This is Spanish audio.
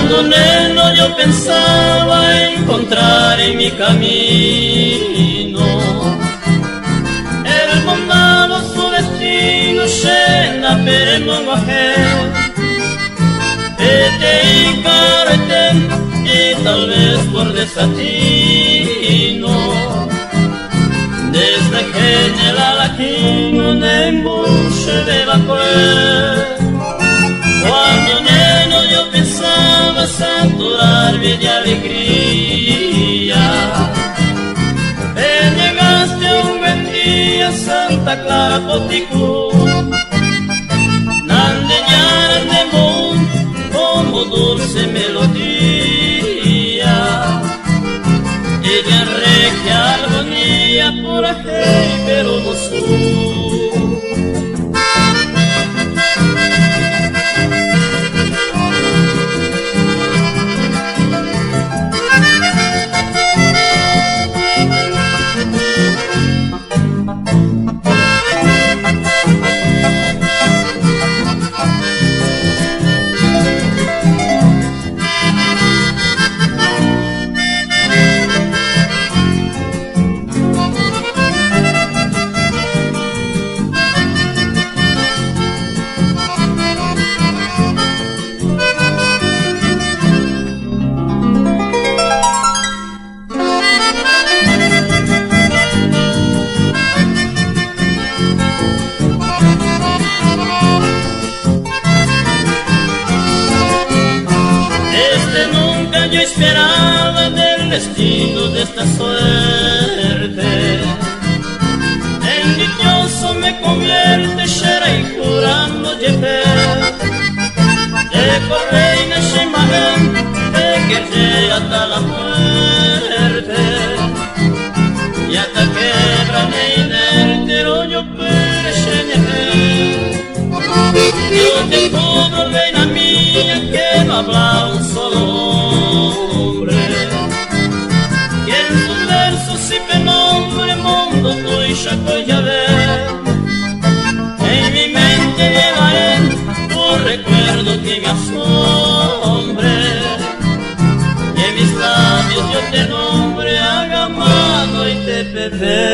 Cuando neno yo pensaba encontrar en mi camino el mondado su destino, scenda per il mongoje, y carretén, y tal vez por desatino, desde que la latino nembun se deba coer. Cuando neno yo pensaba saturarme de alegría, te llegaste un buen día a Santa Clara Poticú, nandeñaras de mon como dulce melodía, y de regia armonía por aquel pero no su. Yo esperaba del destino de esta suerte, en dichoso me convierte Shera y curando Yepe, de Correina Shemahem, de que llegue hasta la muerte, y hasta que inerte rollo perecheñeje. Yo te cubro, reina mía, que no habla un solo hombre, y en sus versos y penombre mundo tú y Chaco ya ves. En mi mente llevaré tu recuerdo que me asombre, y en mis labios yo te nombre, haga mano y te pepe.